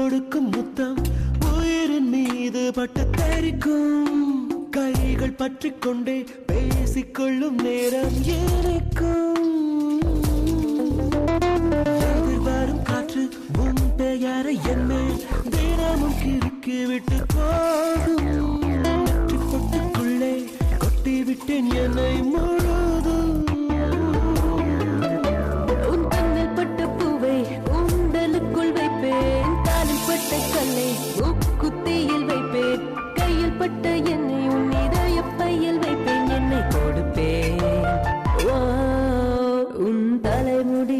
கொடுக்கும் முத்தம் உயிரின் மீது பட்டு தெரிக்கும். கைகள் பற்றி கொண்டே பேசிக்கொள்ளும் நேரம் எனக்கும். எதிர்வரும் காற்று உன் பெயரை என்னை தினமும் கிறுக்கி விட்டு போகும். பொட்டுக்குள்ளே கொட்டி விட்டேன் என்னை முழுதும். உன் கண்ணில் பட்ட பூவை உண்டலுக்குள் வைப்பேன். காலில் பட்ட கல்லை உக்குத்தியில் வைப்பேன். கையில் பட்ட என்னை உன் இதய பையில் வைப்பேன். என்னை கொடுப்பேன். உன் தலைமுடி